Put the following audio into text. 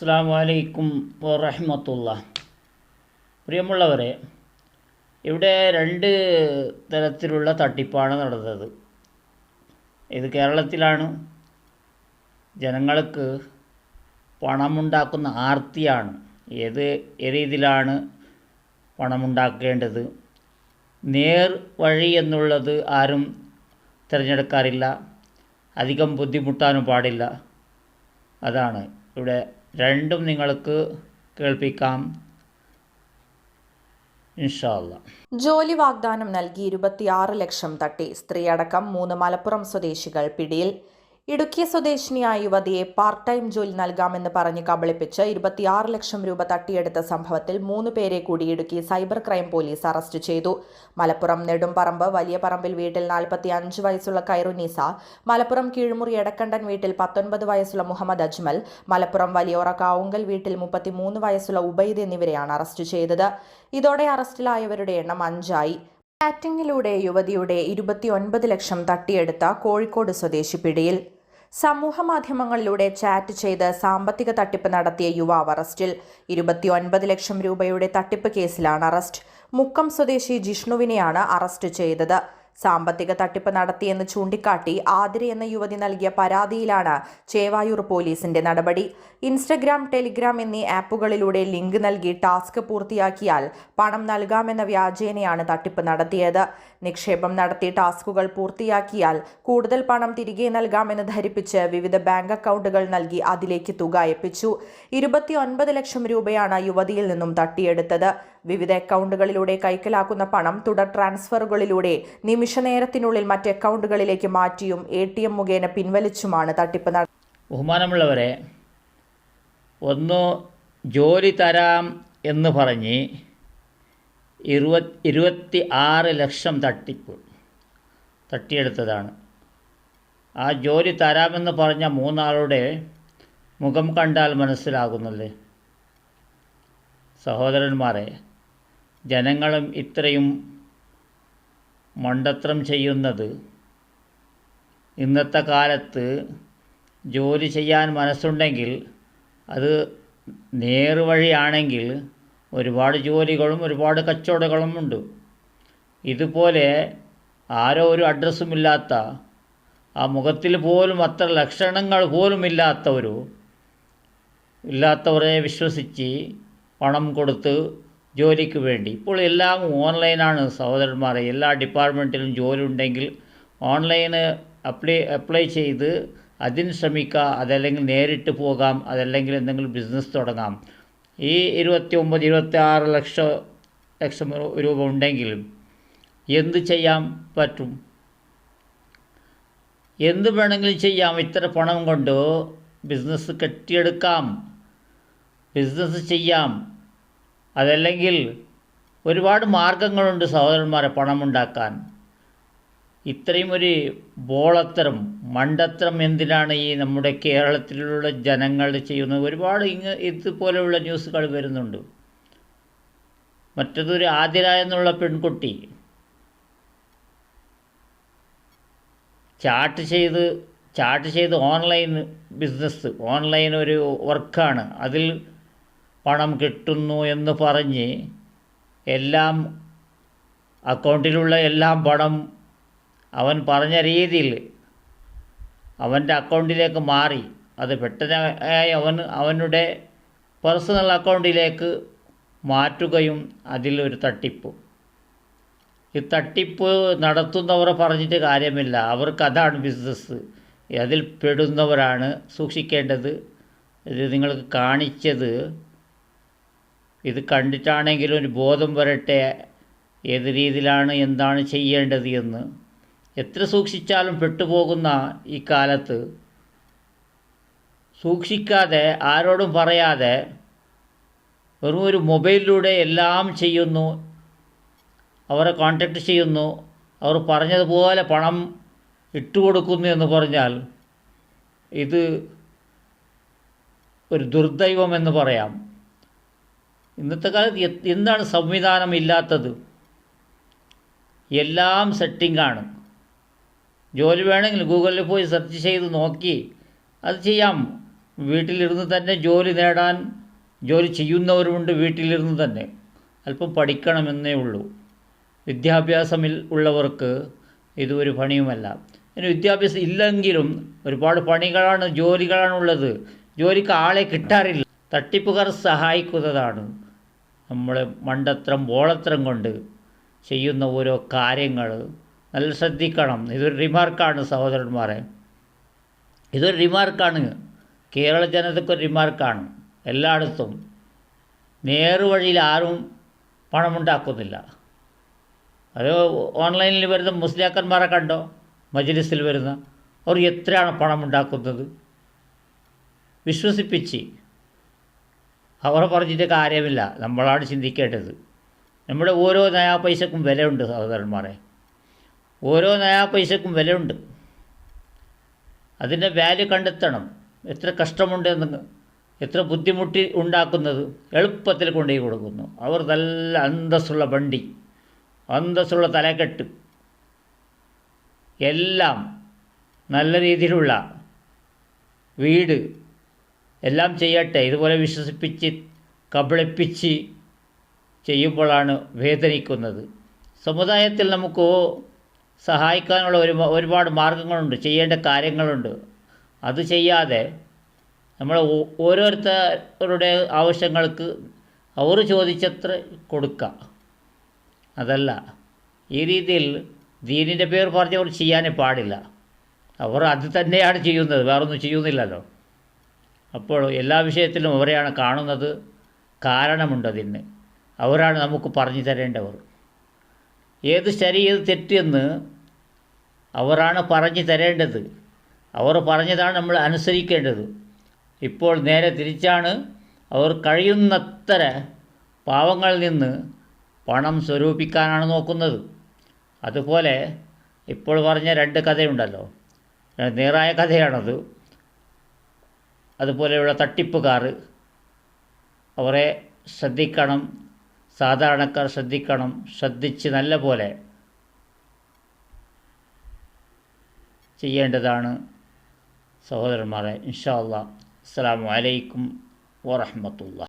അസ്സലാമു അലൈക്കും വറഹ്മത്തുള്ളാഹി. പ്രിയമുള്ളവരെ, ഇവിടെ രണ്ട് തരത്തിലുള്ള തട്ടിപ്പാണ് നടന്നത്. ഇത് കേരളത്തിലാണ്. ജനങ്ങൾക്ക് പണമുണ്ടാക്കുന്ന ആർത്തിയാണ്. ഏത് രീതിയിലാണ് പണമുണ്ടാക്കേണ്ടത്, നേർ വഴി എന്നുള്ളത് ആരും തിരഞ്ഞെടുക്കാറില്ല. അധികം ബുദ്ധിമുട്ടാനും പാടില്ല. അതാണ് ഇവിടെ രണ്ടും നിങ്ങൾക്ക് കേൾപ്പിക്കാം ഇൻഷാ അല്ലാഹ്. ജോലി വാഗ്ദാനം നൽകി 26 ലക്ഷം തട്ടി സ്ത്രീയടക്കം 3 മലപ്പുറം സ്വദേശികൾ പിടിയിൽ. ഇടുക്കി സ്വദേശിനിയായ യുവതിയെ പാർട്ട് ടൈം ജോലി നൽകാമെന്ന് പറഞ്ഞ് കബളിപ്പിച്ച് 26 ലക്ഷം രൂപ തട്ടിയെടുത്ത സംഭവത്തിൽ 3 പേരെ കൂടി Idukki cyber crime police arrest ചെയ്തു. മലപ്പുറം നെടുംപറമ്പ് വലിയ പറമ്പിൽ വീട്ടിൽ 45 വയസ്സുള്ള കൈറുനീസ, മലപ്പുറം കീഴ്മുറി എടക്കണ്ടൻ വീട്ടിൽ 19 വയസ്സുള്ള മുഹമ്മദ് അജ്മൽ, മലപ്പുറം വലിയോറ കാവുങ്കൽ വീട്ടിൽ 33 വയസ്സുള്ള ഉബൈദ് എന്നിവരെയാണ് അറസ്റ്റ് ചെയ്തത്. ഇതോടെ അറസ്റ്റിലായവരുടെ എണ്ണം 5ആയി. ചാറ്റിംഗിലൂടെ യുവതിയുടെ 29 ലക്ഷം തട്ടിയെടുത്ത കോഴിക്കോട് സ്വദേശി പിടിയിൽ. സമൂഹ മാധ്യമങ്ങളിലൂടെ ചാറ്റ് ചെയ്ത് സാമ്പത്തിക തട്ടിപ്പ് നടത്തിയ യുവാവ് അറസ്റ്റിൽ. 29 ലക്ഷം രൂപയുടെ തട്ടിപ്പ് കേസിലാണ് അറസ്റ്റ്. മുക്കം സ്വദേശി ജിഷ്ണുവിനെയാണ് അറസ്റ്റ് ചെയ്തത്. സാമ്പത്തിക തട്ടിപ്പ് നടത്തിയെന്ന് ചൂണ്ടിക്കാട്ടി ആതിര എന്ന യുവതി നൽകിയ പരാതിയിലാണ് ചേവായൂർ പോലീസിന്റെ നടപടി. ഇൻസ്റ്റഗ്രാം, ടെലിഗ്രാം എന്നീ ആപ്പുകളിലൂടെ ലിങ്ക് നൽകി ടാസ്ക് പൂർത്തിയാക്കിയാൽ പണം നൽകാമെന്ന വ്യാജേനയാണ് തട്ടിപ്പ് നടത്തിയത്. നിക്ഷേപം നടത്തി ടാസ്കുകൾ പൂർത്തിയാക്കിയാൽ കൂടുതൽ പണം തിരികെ നൽകാമെന്ന് ധരിപ്പിച്ച് വിവിധ ബാങ്ക് അക്കൗണ്ടുകൾ നൽകി അതിലേക്ക് തുക അയപ്പിച്ചു. 29 ലക്ഷം രൂപയാണ് യുവതിയിൽ നിന്നും തട്ടിയെടുത്തത്. വിവിധ അക്കൗണ്ടുകളിലൂടെ കൈക്കലാക്കുന്ന പണം തുടർ ട്രാൻസ്ഫറുകളിലൂടെ നിമിഷനേരത്തിനുള്ളിൽ മറ്റ് അക്കൗണ്ടുകളിലേക്ക് മാറ്റിയും ATM മുഖേന പിൻവലിച്ചുമാണ് തട്ടിപ്പ് നടത്തുന്നത്. ബഹുമാനമുള്ളവരെ, ഒന്ന് ജോലി തരാം എന്ന് പറഞ്ഞ് 26 ലക്ഷം തട്ടിയെടുത്തതാണ്. ആ ജോലി തരാമെന്ന് പറഞ്ഞ 3 ആളുടെ മുഖം കണ്ടാൽ മനസ്സിലാകുന്നല്ലേ. സഹോദരന്മാരെ, ജനങ്ങളും ഇത്രയും മണ്ടത്തരം ചെയ്യുന്നത് ഇന്നത്തെ കാലത്ത് ജോലി ചെയ്യാൻ മനസ്സുണ്ടെങ്കിൽ, അത് നേർവഴിയാണെങ്കിൽ ഒരുപാട് ജോലികളും ഒരുപാട് കച്ചവടങ്ങളും ഉണ്ട്. ഇതുപോലെ ആരോ ഒരു അഡ്രസ്സുമില്ലാത്ത, ആ മുഖത്തിൽ പോലും അത്ര ലക്ഷണങ്ങൾ പോലും ഇല്ലാത്തവരെ വിശ്വസിച്ച് പണം കൊടുത്ത് ജോലിക്ക് വേണ്ടി. ഇപ്പോൾ എല്ലാം ഓൺലൈനാണ് സഹോദരന്മാരെ. എല്ലാ ഡിപ്പാർട്ട്മെൻറ്റിലും ജോലി ഉണ്ടെങ്കിൽ ഓൺലൈന് അപ്ലൈ ചെയ്ത് അതിന് ശ്രമിക്കുക. അതല്ലെങ്കിൽ നേരിട്ട് പോകാം, അതല്ലെങ്കിൽ എന്തെങ്കിലും ബിസിനസ് തുടങ്ങാം. ഈ 26 ലക്ഷം രൂപ ഉണ്ടെങ്കിൽ എന്ത് ചെയ്യാൻ പറ്റും? എന്ത് വേണമെങ്കിലും ചെയ്യാം. ഇത്ര പണം കൊണ്ട് ബിസിനസ് കെട്ടിയെടുക്കാം, ബിസിനസ് ചെയ്യാം. അതല്ലെങ്കിൽ ഒരുപാട് മാർഗങ്ങളുണ്ട് സഹോദരന്മാരെ പണമുണ്ടാക്കാൻ. ഇത്രയും ഒരു ബോളത്തരം, മണ്ടത്തരം എന്തിനാണ് ഈ നമ്മുടെ കേരളത്തിലുള്ള ജനങ്ങൾ ചെയ്യുന്നത്? ഒരുപാട് ഇതുപോലെയുള്ള ന്യൂസുകൾ വരുന്നുണ്ട്. മറ്റതൊരു ആതിര എന്നുള്ള പെൺകുട്ടി ചാറ്റ് ചെയ്ത് ഓൺലൈൻ ബിസിനസ്, ഓൺലൈൻ ഒരു വർക്കാണ്, അതിൽ പണം കിട്ടുന്നു എന്ന് പറഞ്ഞ് എല്ലാം അക്കൗണ്ടിലുള്ള എല്ലാം പണം അവൻ പറഞ്ഞ രീതിയിൽ അവൻ്റെ അക്കൗണ്ടിലേക്ക് മാറി. അത് പെട്ടെന്നായി അവനുടെ പേഴ്സണൽ അക്കൗണ്ടിലേക്ക് മാറ്റുകയും അതിലൊരു തട്ടിപ്പ്. ഈ തട്ടിപ്പ് നടത്തുന്നവരെ പറഞ്ഞിട്ട് കാര്യമില്ല. അവർക്ക് അതാണ് ബിസിനസ്. അതിൽ പെടുന്നവരാണ് സൂക്ഷിക്കേണ്ടത്. ഇത് നിങ്ങൾക്ക് കാണിച്ചത്, ഇത് കണ്ടിട്ടാണെങ്കിലും ഒരു ബോധം വരട്ടെ ഏത് രീതിയിലാണ് എന്താണ് ചെയ്യേണ്ടത് എന്ന്. എത്ര സൂക്ഷിച്ചാലും പെട്ടുപോകുന്ന ഈ കാലത്ത് സൂക്ഷിക്കാതെ, ആരോടും പറയാതെ വെറും ഒരു മൊബൈലിലൂടെ എല്ലാം ചെയ്യുന്നു, അവരെ കോൺടാക്റ്റ് ചെയ്യുന്നു, അവർ പറഞ്ഞതുപോലെ പണം ഇട്ടുകൊടുക്കുന്നു എന്ന് പറഞ്ഞാൽ ഇത് ഒരു ദുർദൈവം എന്ന് പറയാം. ഇന്നത്തെ കാലത്ത് എന്താണ് സംവിധാനം ഇല്ലാത്തത്? എല്ലാം സെറ്റിംഗാണ്. ജോലി വേണമെങ്കിൽ ഗൂഗിളിൽ പോയി സെർച്ച് ചെയ്ത് നോക്കി അത് ചെയ്യാം. വീട്ടിലിരുന്ന് തന്നെ ജോലി നേടാൻ ജോലി ചെയ്യുന്നവരുമുണ്ട്. വീട്ടിലിരുന്ന് തന്നെ അല്പം പഠിക്കണമെന്നേ ഉള്ളൂ. വിദ്യാഭ്യാസമിൽ ഉള്ളവർക്ക് ഇതൊരു പണിയുമല്ല. ഇനി വിദ്യാഭ്യാസം ഇല്ലെങ്കിലും ഒരുപാട് പണികളാണ്, ജോലികളാണുള്ളത്. ജോലിക്ക് ആളെ കിട്ടാറില്ല. തട്ടിപ്പുകാർ സഹായിക്കുന്നതാണ് നമ്മൾ മണ്ടത്തരം ബോളത്തരം കൊണ്ട് ചെയ്യുന്ന ഓരോ കാര്യങ്ങൾ. നല്ല ശ്രദ്ധിക്കണം. ഇതൊരു റിമാർക്കാണ് സഹോദരന്മാരെ, ഇതൊരു റിമാർക്കാണ്. കേരള ജനതയ്ക്കൊരു റിമാർക്കാണ്. എല്ലായിടത്തും നേർവഴിയിൽ ആരും പണമുണ്ടാക്കുന്നില്ല. അത് ഓൺലൈനിൽ വരുന്ന മുസ്ലിയാക്കന്മാരെ കണ്ടോ, മജ്ലിസിൽ വരുന്ന അവർ എത്രയാണ് പണമുണ്ടാക്കുന്നത്? വിശ്വസിപ്പിച്ച് അവരെ പറഞ്ഞിട്ട് കാര്യമില്ല. നമ്മളാണ് ചിന്തിക്കേണ്ടത്. നമ്മുടെ ഓരോ നയാ പൈസക്കും വിലയുണ്ട് സഹോദരന്മാരെ, ഓരോ നയാ പൈസക്കും വിലയുണ്ട്. അതിൻ്റെ വാല്യൂ കണ്ടെത്തണം. എത്ര കഷ്ടമുണ്ടെന്ന്, എത്ര ബുദ്ധിമുട്ടി ഉണ്ടാക്കുന്നത് എളുപ്പത്തിൽ കൊണ്ടുപോയി കൊടുക്കുന്നു. അവർ നല്ല അന്തസ്സുള്ള വണ്ടി, അന്തസ്സുള്ള തലക്കെട്ട്, എല്ലാം നല്ല രീതിയിലുള്ള വീട് എല്ലാം ചെയ്യട്ടെ. ഇതുപോലെ വിശ്വസിപ്പിച്ച് കബളിപ്പിച്ച് ചെയ്യുമ്പോഴാണ് വേദനിക്കുന്നത്. സമുദായത്തിൽ നമുക്ക് സഹായിക്കാനുള്ള ഒരുപാട് മാർഗങ്ങളുണ്ട്, ചെയ്യേണ്ട കാര്യങ്ങളുണ്ട്. അത് ചെയ്യാതെ നമ്മൾ ഓരോരുത്തരുടെ ആവശ്യങ്ങൾക്ക് അവർ ചോദിച്ചത്ര കൊടുക്കുക, അതല്ല. ഈ രീതിയിൽ ദീനിൻ്റെ പേർ പറഞ്ഞവർ ചെയ്യാനേ പാടില്ല. അവർ അത് തന്നെയാണ് ചെയ്യുന്നത്, വേറൊന്നും ചെയ്യുന്നില്ലല്ലോ. അപ്പോൾ എല്ലാ വിഷയത്തിലും അവരെയാണ് കാണുന്നത്. കാരണമുണ്ടതിന്. അവരാണ് നമുക്ക് പറഞ്ഞു തരേണ്ടവർ. ഏത് ശരി ഏത് തെറ്റെന്ന് അവരാണ് പറഞ്ഞു തരേണ്ടത്. അവർ പറഞ്ഞതാണ് നമ്മൾ അനുസരിക്കേണ്ടത്. ഇപ്പോൾ നേരെ തിരിച്ചാണ്. അവർ കഴിയുന്നത്ര പാവങ്ങളിൽ നിന്ന് പണം സ്വരൂപിക്കാനാണ് നോക്കുന്നത്. അതുപോലെ ഇപ്പോൾ പറഞ്ഞ 2 കഥയുണ്ടല്ലോ, നേരായ കഥയാണത്. അതുപോലെയുള്ള തട്ടിപ്പുകാർ, അവരെ ശ്രദ്ധിക്കണം. സാധാരണക്കാർ ശ്രദ്ധിക്കണം. ശ്രദ്ധിച്ച് നല്ല പോലെ ചെയ്യേണ്ടതാണ് സഹോദരന്മാരെ. ഇൻഷാ അല്ലാഹ്. അസ്സലാമു അലൈക്കും വറഹ്മത്തുള്ളാഹി.